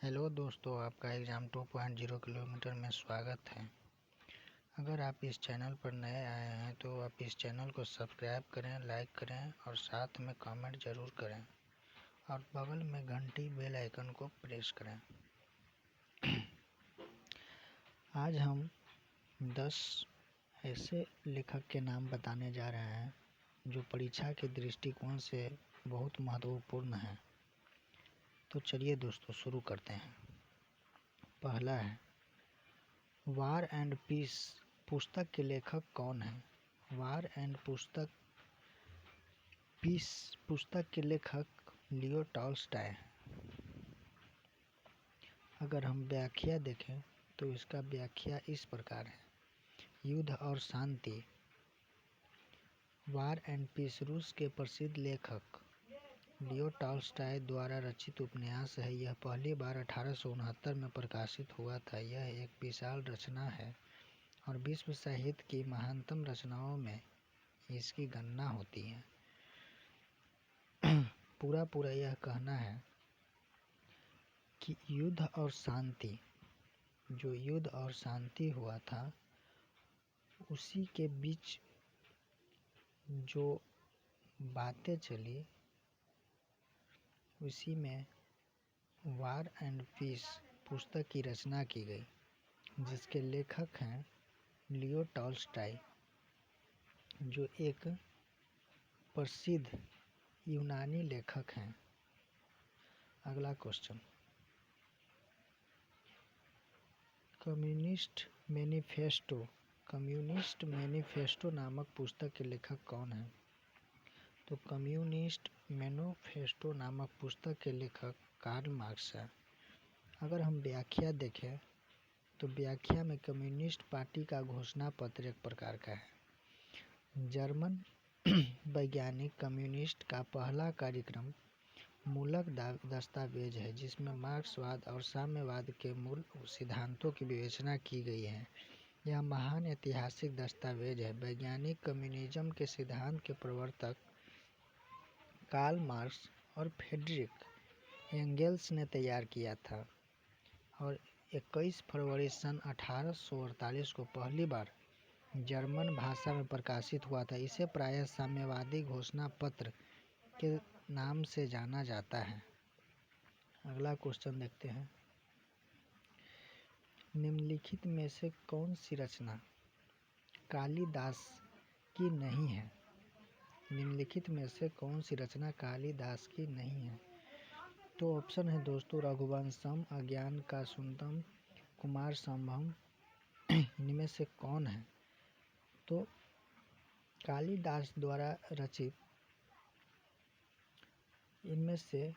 Hello दोस्तों, आपका exam 2.0 kilometre में स्वागत है। अगर आप इस चैनल पर नए आए हैं तो आप इस चैनल को सब्सक्राइब करें, लाइक करें और साथ में कमेंट ज़रूर करें और बगल में घंटी बेल आइकन को प्रेस करें। आज हम 10 ऐसे लेखक के नाम बताने जा रहे हैं जो परीक्षा के दृष्टिकोण से बहुत महत्वपूर्ण हैं। तो चलिए दोस्तों शुरू करते हैं। पहला है वार एंड पीस पुस्तक के लेखक कौन है? वार एंड पीस पुस्तक के लेखक लियो टॉल्स्टॉय। अगर हम व्याख्या देखें तो इसका व्याख्या इस प्रकार है। युद्ध और शांति। वार एंड पीस रूस के प्रसिद्ध लेखक लियो टॉल्स्टॉय द्वारा रचित उपन्यास है। यह पहली बार 1869 में प्रकाशित हुआ था। यह एक विशाल रचना है और विश्व साहित्य की महानतम रचनाओं में इसकी गणना होती है। पूरा यह कहना है कि युद्ध और शांति हुआ था, उसी के बीच जो बातें चली उसी में वार एंड पीस पुस्तक की रचना की गई, जिसके लेखक हैं लियो टॉल्स्टॉय, जो एक प्रसिद्ध यूनानी लेखक हैं। अगला क्वेश्चन, कम्युनिस्ट मैनिफेस्टो नामक पुस्तक के लेखक कौन हैं? तो कम्युनिस्ट मैनिफेस्टो नामक पुस्तक के लेखक कार्ल मार्क्स है। अगर हम व्याख्या देखें तो व्याख्या में कम्युनिस्ट पार्टी का घोषणा पत्र एक प्रकार का है। जर्मन वैज्ञानिक कम्युनिस्ट का पहला कार्यक्रम मूलक दस्तावेज है, जिसमें मार्क्सवाद और साम्यवाद के मूल सिद्धांतों की विवेचना की गई है। यह महान ऐतिहासिक दस्तावेज है। वैज्ञानिक कम्युनिज्म के सिद्धांत के प्रवर्तक कार्ल मार्क्स और फ्रेडरिक एंगेल्स ने तैयार किया था और 21 फरवरी सन 1848 को पहली बार जर्मन भाषा में प्रकाशित हुआ था। इसे प्रायः साम्यवादी घोषणा पत्र के नाम से जाना जाता है। अगला क्वेश्चन देखते हैं। निम्नलिखित में से कौन सी रचना कालिदास की नहीं है? निम्नलिखित में से कौन सी रचना कालिदास की नहीं है? तो ऑप्शन है दोस्तों रघुवंशम, अज्ञानकाशाकुंतलम, कुमार संभवम। इनमें से कौन है? तो कालिदास द्वारा रचित इनमें से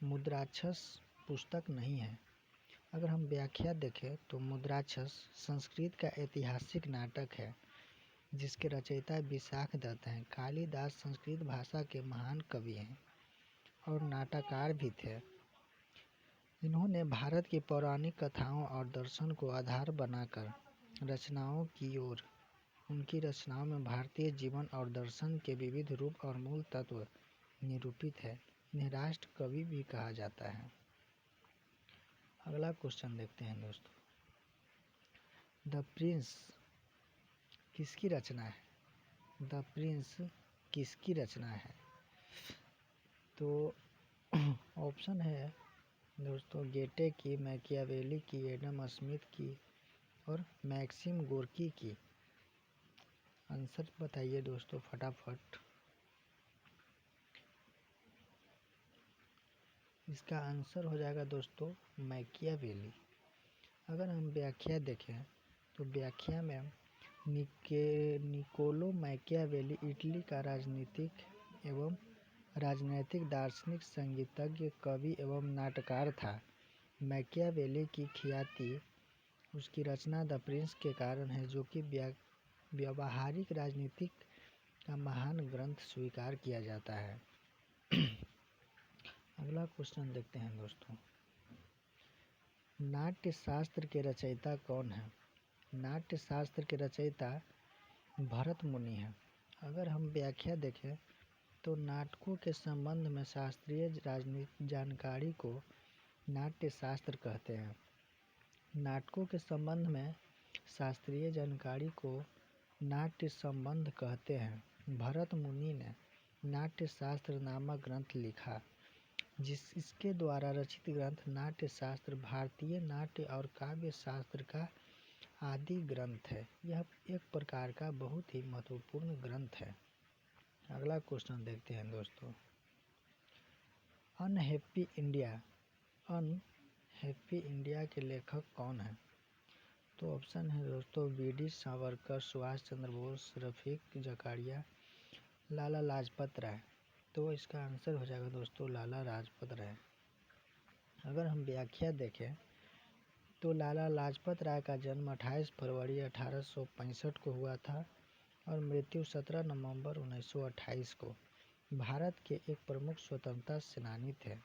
मुद्राक्षस पुस्तक नहीं है। अगर हम व्याख्या देखें तो मुद्राक्षस संस्कृत का ऐतिहासिक नाटक है, जिसके रचयिता विशाख दत्त हैं। कालिदास संस्कृत भाषा के महान कवि हैं और नाटककार भी थे। इन्होंने भारत की पौराणिक कथाओं और दर्शन को आधार बनाकर रचनाओं की ओर उनकी रचनाओं में भारतीय जीवन और दर्शन के विविध रूप और मूल तत्व निरूपित है। इन्हें राष्ट्र कवि भी कहा जाता है। अगला क्वेश्चन देखते हैं दोस्तों। द प्रिंस किसकी रचना है? द प्रिंस किसकी रचना है? तो ऑप्शन है दोस्तों गेटे की, मैकियावेली की, एडम स्मिथ की और मैक्सिम गोर्की की। आंसर बताइए दोस्तों फटाफट। इसका आंसर हो जाएगा दोस्तों मैकियावेली। अगर हम व्याख्या देखें तो व्याख्या में निकोलो मैकियावेली इटली का राजनैतिक दार्शनिक, संगीतज्ञ, कवि एवं नाटककार था। मैकियावेली की ख्याति उसकी रचना द प्रिंस के कारण है, जो कि व्यावहारिक राजनीतिक का महान ग्रंथ स्वीकार किया जाता है। अगला क्वेश्चन देखते हैं दोस्तों। नाट्य शास्त्र के रचयिता कौन है? नाट्य शास्त्र के रचयिता भरत मुनि हैं। अगर हम व्याख्या देखें तो नाटकों के संबंध में शास्त्रीय राजनीतिक जानकारी को नाट्य शास्त्र कहते हैं। नाटकों के संबंध में शास्त्रीय जानकारी को नाट्य संबंध कहते हैं। भरत मुनि ने नाट्य शास्त्र नामक ग्रंथ लिखा, इसके द्वारा रचित ग्रंथ नाट्य शास्त्र भारतीय नाट्य और काव्य शास्त्र का आदि ग्रंथ है। यह एक प्रकार का बहुत ही महत्वपूर्ण ग्रंथ है। अगला क्वेश्चन देखते हैं दोस्तों। अनहैप्पी इंडिया के लेखक कौन है? तो ऑप्शन है दोस्तों वीडी सावरकर, सुभाष चंद्र बोस, रफीक जकारिया, लाला लाजपत राय। तो इसका आंसर हो जाएगा दोस्तों लाला लाजपत राय। अगर हम व्याख्या देखें तो लाला लाजपत राय का जन्म 28 फरवरी 1865 को हुआ था और मृत्यु 17 नवंबर 1928 को। भारत के एक प्रमुख स्वतंत्रता सेनानी थे।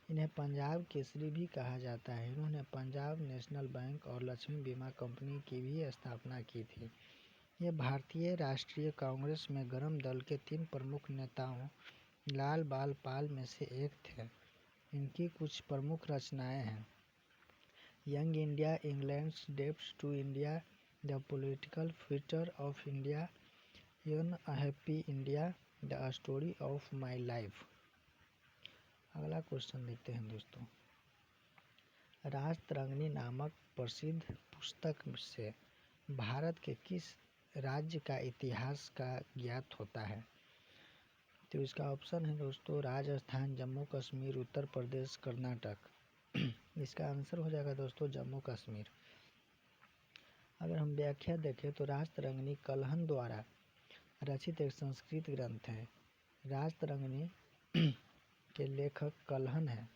इन्हें पंजाब केसरी भी कहा जाता है। इन्होंने पंजाब नेशनल बैंक और लक्ष्मी बीमा कंपनी की भी स्थापना की थी। ये भारतीय राष्ट्रीय कांग्रेस में गरम दल के 3 प्रमुख नेताओं लाल बाल पाल में से एक थे। इनकी कुछ प्रमुख रचनाएं हैं: young India, England's debts to India, the political future of India, unhappy India, the story of my life. अगला क्वेश्चन देखते हैं दोस्तों। राजतरंगिणी नामक प्रसिद्ध पुस्तक से भारत के किस राज्य का इतिहास का ज्ञात होता है? तो इसका ऑप्शन है दोस्तों राजस्थान, जम्मू कश्मीर, उत्तर प्रदेश, कर्नाटक। इसका आंसर हो जाएगा दोस्तों जम्मू कश्मीर। अगर हम व्याख्या देखें तो राजतरंगिणी कल्हण द्वारा रचित एक संस्कृत ग्रंथ है। राजतरंगिणी के लेखक कल्हण है।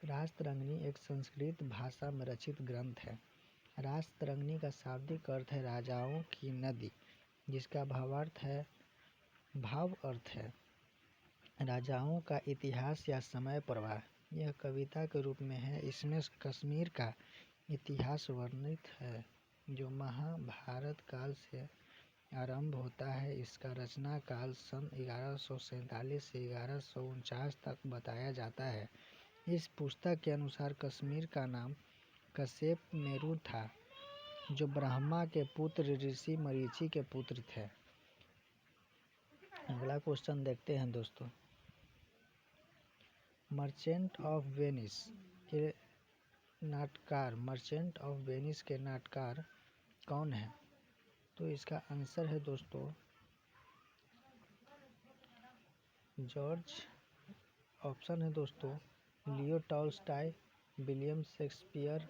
राजतरंगिणी एक संस्कृत भाषा में रचित ग्रंथ है। राजतरंगिणी का शाब्दिक अर्थ है राजाओं की नदी, जिसका भाव अर्थ है राजाओं का इतिहास या समय प्रवाह। यह कविता के रूप में है। इसमें कश्मीर का इतिहास वर्णित है, जो महाभारत काल से आरंभ होता है। इसका रचना काल सन 1147 से 1149 तक बताया जाता है। इस पुस्तक के अनुसार कश्मीर का नाम कश्यप मेरु था, जो ब्रह्मा के पुत्र ऋषि मरीचि के पुत्र थे। अगला क्वेश्चन देखते हैं दोस्तों। मर्चेंट ऑफ वेनिस के नाटककार कौन है? तो इसका आंसर है दोस्तों जॉर्ज। ऑप्शन है दोस्तों Leo Tolstoy, William Shakespeare,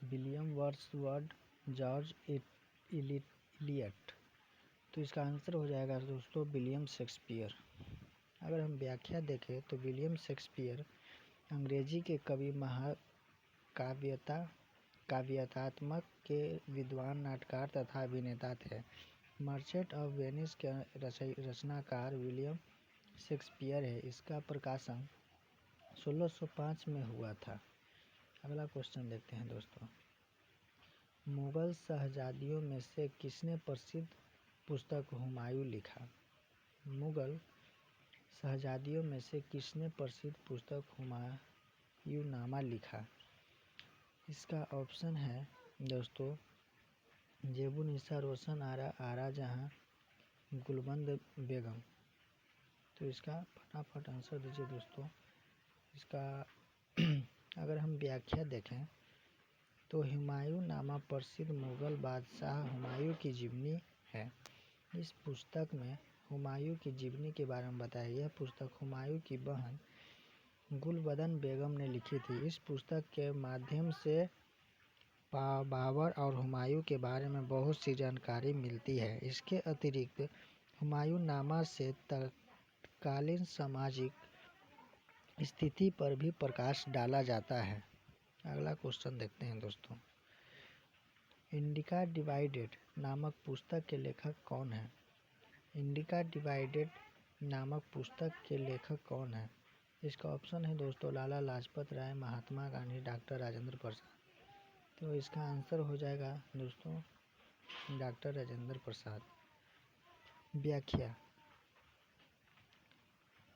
William Wordsworth, George Eliot. तो इसका आंसर हो जाएगा दोस्तों विलियम शेक्सपियर। अगर हम व्याख्या देखें तो विलियम शेक्सपियर अंग्रेजी के कवि, काव्यतात्मक के विद्वान, नाटककार तथा अभिनेता थे। मर्चेंट ऑफ वेनिस के रचनाकार विलियम शेक्सपियर है। इसका प्रकाशन 1605 में हुआ था। अगला क्वेश्चन देखते हैं दोस्तों। मुगल शहजादियों में से किसने प्रसिद्ध पुस्तक हुमायूं लिखा? मुगल शहजादियों में से किसने प्रसिद्ध पुस्तक हुमायूंनामा लिखा? इसका ऑप्शन है दोस्तों जेबुनिसा, रोशन आरा जहां, गुलबंद बेगम। तो इसका फटाफट आंसर दीजिए दोस्तों। इसका अगर हम व्याख्या देखें तो हुमायूंनामा प्रसिद्ध मुगल बादशाह हुमायूं की जीवनी है। इस पुस्तक में हुमायूं की जीवनी के बारे में बताया। यह पुस्तक हुमायूं की बहन गुलबदन बेगम ने लिखी थी। इस पुस्तक के माध्यम से बाबर और हुमायूं के बारे में बहुत सी जानकारी मिलती है। इसके अतिरिक्त हुमायूंनामा से तत्कालीन सामाजिक स्थिति पर भी प्रकाश डाला जाता है। अगला क्वेश्चन देखते हैं दोस्तों। इंडिका डिवाइडेड नामक पुस्तक के लेखक कौन है? इंडिका डिवाइडेड नामक पुस्तक के लेखक कौन है? इसका ऑप्शन है दोस्तों लाला लाजपत राय, महात्मा गांधी, डॉक्टर राजेंद्र प्रसाद। तो इसका आंसर हो जाएगा दोस्तों डॉक्टर राजेंद्र प्रसाद। व्याख्या।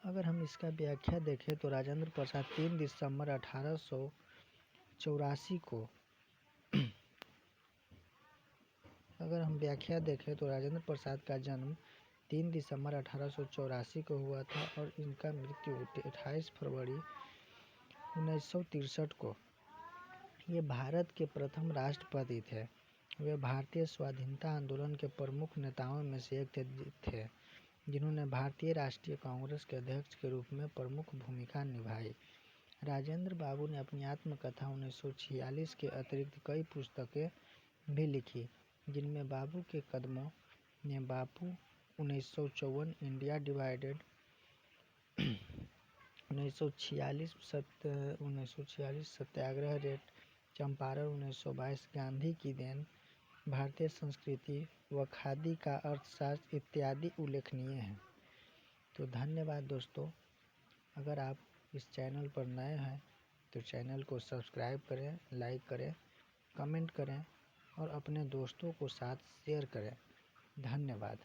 अगर हम इसका व्याख्या देखें तो राजेंद्र प्रसाद 3 दिसंबर 1884 को अगर हम व्याख्या देखें तो राजेंद्र प्रसाद का जन्म 3 दिसंबर 1884 को हुआ था और इनका मृत्यु 28 फरवरी 1963 को। ये भारत के प्रथम राष्ट्रपति थे। वे भारतीय स्वाधीनता आंदोलन के प्रमुख नेताओं में से एक थे जिन्होंने भारतीय राष्ट्रीय कांग्रेस के अध्यक्ष के रूप में प्रमुख भूमिका निभाई। राजेंद्र बाबू ने अपनी आत्मकथा 1946 के अतिरिक्त कई पुस्तकें भी लिखी, जिनमें बाबू के कदमों ने बापू 1954 इंडिया डिवाइडेड 1946 सत्याग्रह रेट चंपारण 1922 गांधी की देन भारतीय संस्कृति व खादी का अर्थशास्त्र इत्यादि उल्लेखनीय हैं। तो धन्यवाद दोस्तों। अगर आप इस चैनल पर नए हैं तो चैनल को सब्सक्राइब करें, लाइक करें, कमेंट करें और अपने दोस्तों को साथ शेयर करें। धन्यवाद।